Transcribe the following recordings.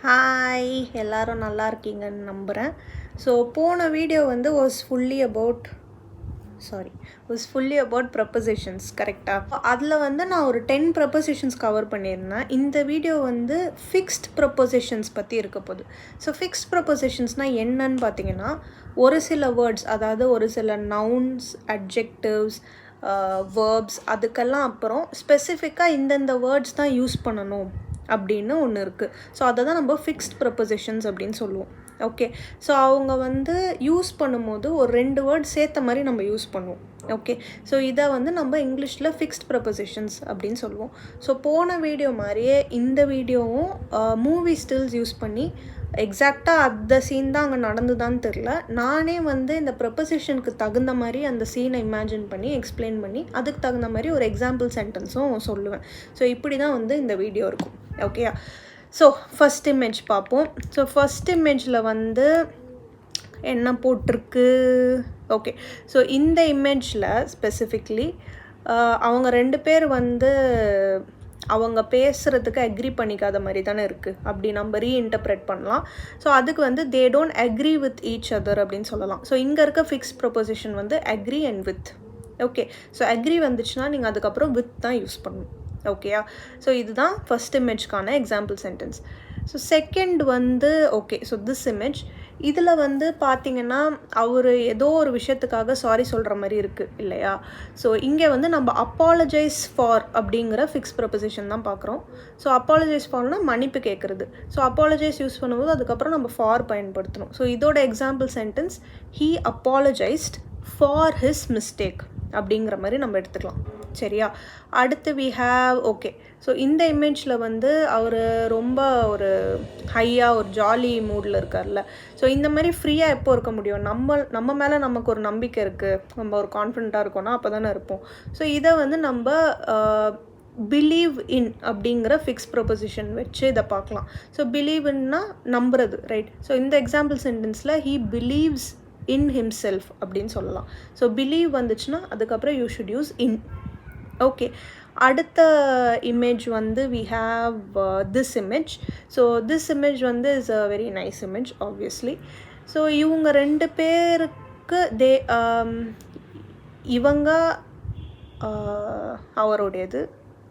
Hi, எல்லாரும் நல்லா இருக்கீங்கன்னு நம்புகிறேன். ஸோ போன வீடியோ வந்து வாஸ் ஃபுல்லி அபவுட் ப்ரப்போசிஷன்ஸ், கரெக்டாக? அதில் வந்து நான் ஒரு 10 ப்ரப்போசிஷன்ஸ் கவர் பண்ணியிருந்தேன். இந்த வீடியோ வந்து ஃபிக்ஸ்ட் ப்ரப்போசிஷன்ஸ் பற்றி இருக்க போகுது. ஸோ ஃபிக்ஸ்ட் ப்ரப்போசிஷன்ஸ்னால் என்னன்னு பார்த்தீங்கன்னா, ஒரு சில வேர்ட்ஸ், அதாவது ஒரு சில நவுன்ஸ், அட்ஜெக்டிவ்ஸ், வேர்ப்ஸ், அதுக்கெல்லாம் அப்புறம் ஸ்பெசிஃபிக்காக இந்தந்த வேர்ட்ஸ் தான் யூஸ் பண்ணணும் அப்படின்னு ஒன்று இருக்குது. ஸோ அதை தான் நம்ம ஃபிக்ஸ்ட் ப்ரப்போசிஷன்ஸ் அப்படின்னு சொல்லுவோம். ஓகே, ஸோ அவங்க வந்து யூஸ் பண்ணும்போது ஒரு 2 வேர்ட் சேர்த்த மாதிரி நம்ம யூஸ் பண்ணுவோம். ஓகே, ஸோ இதை வந்து நம்ம இங்கிலீஷில் ஃபிக்ஸ்ட் ப்ரப்போசிஷன்ஸ் அப்படின்னு சொல்லுவோம். ஸோ போன வீடியோ மாதிரியே இந்த வீடியோவும் மூவி ஸ்டில்ஸ் யூஸ் பண்ணி எக்ஸாக்டாக அந்த சீன் தான் அங்கே நடந்துதான்னு தெரில, நானே வந்து இந்த ப்ரப்போசிஷனுக்கு தகுந்த மாதிரி அந்த சீனை இமேஜின் பண்ணி எக்ஸ்பிளைன் பண்ணி அதுக்கு தகுந்த மாதிரி ஒரு எக்ஸாம்பிள் சென்டென்ஸும் சொல்லுவேன். ஸோ இப்படி தான் வந்து இந்த வீடியோ இருக்கும். ஓகேயா? ஸோ ஃபஸ்ட் இமேஜ் பார்ப்போம். ஸோ ஃபஸ்ட் இமேஜில் வந்து என்ன போட்டிருக்கு? ஓகே, ஸோ இந்த இமேஜில் ஸ்பெசிஃபிக்லி அவங்க 2 பேர் வந்து அவங்க பேசுகிறதுக்கு அக்ரி பண்ணிக்காத மாதிரி தானே இருக்குது, அப்படி நம்ம ரீஇன்டர்ப்ரெட் பண்ணலாம். ஸோ அதுக்கு வந்து they don't agree with each other அப்படின்னு சொல்லலாம். ஸோ இங்கே இருக்க ஃபிக்ஸ் ப்ரொபோசிஷன் வந்து agree and with. Okay, so agree வந்துச்சுன்னா நீங்கள் அதுக்கப்புறம் வித் தான் யூஸ் பண்ணணும். ஓகேயா? ஸோ இதுதான் ஃபஸ்ட் இமேஜ்க்கான எக்ஸாம்பிள் சென்டென்ஸ். ஸோ செகண்ட் வந்து ஓகே, ஸோ திஸ் இமேஜ், இதில் வந்து பார்த்திங்கன்னா அவர் ஏதோ ஒரு விஷயத்துக்காக சாரி சொல்கிற மாதிரி இருக்குது இல்லையா? ஸோ இங்கே வந்து நம்ம அப்பாலஜைஸ் ஃபார் அப்படிங்கிற ஃபிக்ஸ் ப்ரொபோசிஷன் தான் பார்க்குறோம். ஸோ அப்பாலஜைஸ் ஃபார்னால் மன்னிப்பு கேட்குறது. ஸோ அப்பாலஜைஸ் யூஸ் பண்ணும்போது அதுக்கப்புறம் நம்ம ஃபார் பயன்படுத்தணும். ஸோ இதோட example sentence, he apologised for his mistake அப்படிங்கிற மாதிரி நம்ம எடுத்துக்கலாம். சரியா? அடுத்து வி ஹாவ் ஓகே, ஸோ இந்த இமேஜில் வந்து அவர் ரொம்ப ஒரு ஹையாக ஒரு ஜாலி மூடில் இருக்கார்ல. ஸோ இந்த மாதிரி ஃப்ரீயாக எப்போ இருக்க முடியும்? நம்ம மேலே நமக்கு ஒரு நம்பிக்கை இருக்குது, நம்ம ஒரு கான்ஃபிடென்ட்டாக இருக்கோன்னா அப்போ தானே இருப்போம். ஸோ இதை வந்து நம்ம பிலீவ் இன் அப்படிங்கிற ஃபிக்ஸ் ப்ரொபோசிஷன் வச்சு இதை பார்க்கலாம். ஸோ பிலீவ் இன்னா நம்புறது, ரைட்? ஸோ இந்த எக்ஸாம்பிள் சென்டென்ஸில் ஹீ பிலீவ்ஸ் இன் ஹிம்செல்ஃப் அப்படின்னு சொல்லலாம். ஸோ பிலீவ் வந்துச்சுன்னா அதுக்கப்புறம் you should use in. Okay, அடுத்த இமேஜ் வந்து we have this image. So this image வந்து is a very nice image obviously. So இவங்க 2 பேருக்கு இவங்க அவருடையது,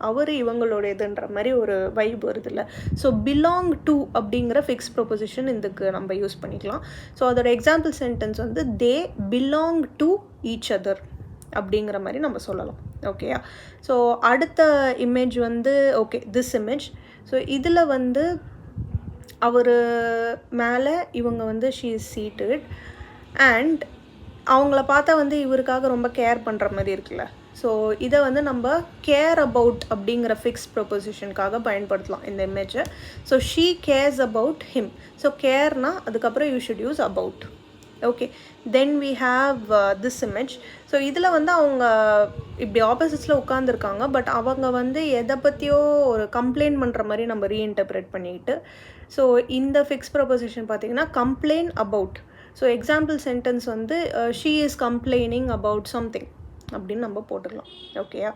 அவர் இவங்களுடையதுன்ற மாதிரி ஒரு வைப் வருது இல்லை? ஸோ பிலாங் டு அப்படிங்கிற ஃபிக்ஸ் ப்ரொபோசிஷன் இதுக்கு நம்ம யூஸ் பண்ணிக்கலாம். ஸோ அதோட எக்ஸாம்பிள் சென்டென்ஸ் வந்து they belong to each other அப்படிங்கிற மாதிரி நம்ம சொல்லலாம். ஓகேயா? ஸோ அடுத்த இமேஜ் வந்து ஓகே, திஸ் இமேஜ். ஸோ இதில் வந்து அவர் மேலே இவங்க வந்து ஷீ இஸ் சீட்டட் அண்ட் அவங்கள பார்த்தா வந்து இவருக்காக ரொம்ப கேர் பண்ணுற மாதிரி இருக்குல்ல. ஸோ இதை வந்து நம்ம கேர் அபவுட் அப்படிங்கிற ஃபிக்ஸ் ப்ரொபோசிஷனுக்காக பயன்படுத்தலாம் இந்த இமேஜை. So she cares about him. So கேர்னா அதுக்கப்புறம் you should use about. Okay, then we have this image. So இதில் வந்து அவங்க இப்படி ஆப்போசிட்ஸில் உட்காந்துருக்காங்க, பட் அவங்க வந்து எதை பற்றியோ ஒரு கம்ப்ளைண்ட் பண்ணுற மாதிரி நம்ம ரீஇன்டர்ப்ரெட் பண்ணிக்கிட்டு, ஸோ இந்த ஃபிக்ஸ் ப்ரொபோசிஷன் பார்த்திங்கன்னா complain about. So example sentence வந்து she is complaining about something அப்படின்னு நம்ம போட்டுக்கலாம். ஓகேயா?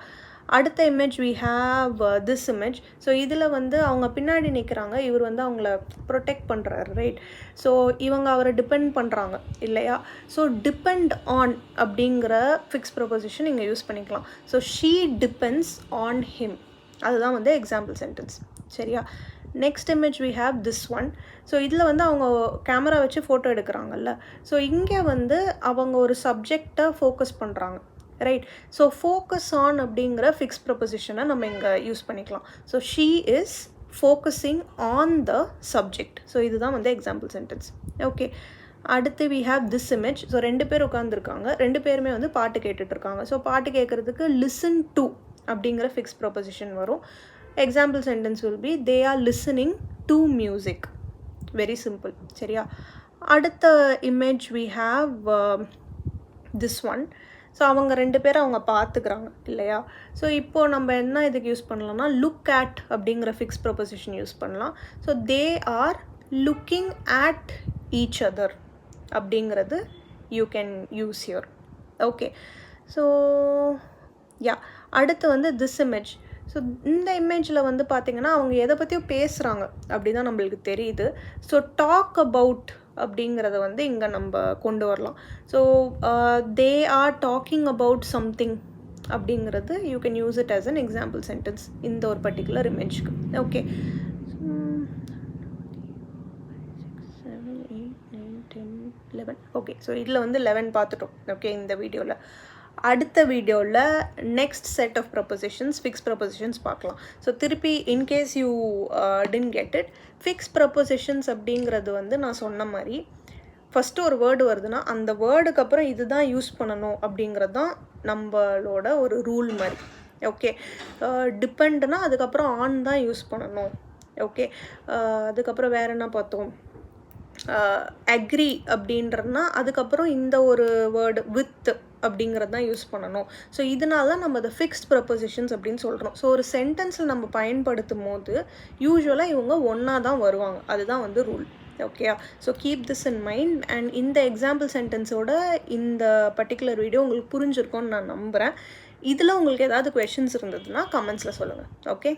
அடுத்த image we have this image. So இதில் வந்து அவங்க பின்னாடி நிற்கிறாங்க, இவர் வந்து அவங்கள ப்ரொடெக்ட் பண்ணுறாரு, ரைட்? ஸோ இவங்க அவரை டிபெண்ட் பண்ணுறாங்க இல்லையா? ஸோ டிபெண்ட் ஆன் அப்படிங்கிற ஃபிக்ஸ் ப்ரொபோசிஷன் இங்கே யூஸ் பண்ணிக்கலாம். So she depends on him, அதுதான் வந்து எக்ஸாம்பிள் சென்டென்ஸ். சரியா? Next image we have this one. So இதில் வந்து அவங்க கேமரா வச்சு ஃபோட்டோ எடுக்கிறாங்கல்ல. ஸோ இங்கே வந்து அவங்க ஒரு சப்ஜெக்டை ஃபோக்கஸ் பண்ணுறாங்க, ரைட்? ஸோ ஃபோக்கஸ் ஆன் அப்படிங்கிற ஃபிக்ஸ் ப்ரொபோசிஷனை நம்ம இங்கே யூஸ் பண்ணிக்கலாம். So she is focusing on the subject. So இதுதான் வந்து எக்ஸாம்பிள் சென்டென்ஸ். ஓகே, அடுத்து we have this image. So 2 பேர் உட்காந்துருக்காங்க, 2 பேருமே வந்து பாட்டு கேட்டுட்ருக்காங்க. ஸோ பாட்டு கேட்குறதுக்கு லிசன் டு அப்படிங்கிற ஃபிக்ஸ் ப்ரொபோசிஷன் வரும். Example sentence will be they are listening to music. Very simple. சரியா? அடுத்த image we have this one. So அவங்க 2 பேரும் அவங்க பார்த்துக்கிறாங்க இல்லையா? ஸோ இப்போது நம்ம என்ன இதுக்கு யூஸ் பண்ணலாம்னா லுக் அட் அப்படிங்கிற ஃபிக்ஸ் ப்ரொபோசிஷன் யூஸ் பண்ணலாம். So they are looking at each other அப்படிங்கிறது you can use here. Okay, so yeah, அடுத்து வந்து திஸ் இமேஜ். ஸோ இந்த இமேஜில் வந்து பார்த்திங்கன்னா அவங்க எதை பற்றியும் பேசுகிறாங்க அப்படி தான் நம்மளுக்கு தெரியுது. ஸோ டாக் அபவுட் அப்படிங்கிறத வந்து இங்கே நம்ம கொண்டு வரலாம். So they are talking about something அப்படிங்கிறது you can use it as an example sentence இந்த ஒரு பர்டிகுலர் இமேஜ்க்கு. ஓகே, 7, 8, 9, 10, 11. ஓகே, ஸோ இதில் வந்து 11 பார்த்துட்டோம். ஓகே, இந்த வீடியோவில். அடுத்த வீடியோவில் next set of prepositions, fixed prepositions பார்க்கலாம். ஸோ திருப்பி in case you didn't get it, fixed prepositions அப்படிங்கிறது வந்து நான் சொன்ன மாதிரி ஃபஸ்ட்டு ஒரு வேர்டு வருதுன்னா அந்த வேர்டுக்கு அப்புறம் இது தான் யூஸ் பண்ணணும் அப்படிங்கிறது தான் நம்மளோட ஒரு ரூல் மாதிரி. ஓகே, டிபெண்ட்னா அதுக்கப்புறம் ஆன் தான் யூஸ் பண்ணணும். ஓகே, அதுக்கப்புறம் வேறு என்ன பார்த்தோம், அக்ரி அப்படின்றதுனா அதுக்கப்புறம் இந்த ஒரு வேர்டு வித் அப்படிங்கிறது தான் யூஸ் பண்ணணும். ஸோ இதனால தான் நம்ம அதை ஃபிக்ஸ்ட் ப்ரொபொசிஷன்ஸ் அப்படின்னு சொல்கிறோம். ஸோ ஒரு சென்டென்ஸில் நம்ம பயன்படுத்தும் போது யூஸ்வலாக இவங்க ஒன்றா தான் வருவாங்க, அதுதான் வந்து ரூல். ஓகேயா? So keep this in mind. And இந்த எக்ஸாம்பிள் சென்டென்ஸோட இந்த பர்டிகுலர் வீடியோ உங்களுக்கு புரிஞ்சிருக்கும்னு நான் நம்புகிறேன். இதில் உங்களுக்கு ஏதாவது கொஷின்ஸ் இருந்ததுன்னா கமெண்ட்ஸில் சொல்லுங்கள். ஓகே.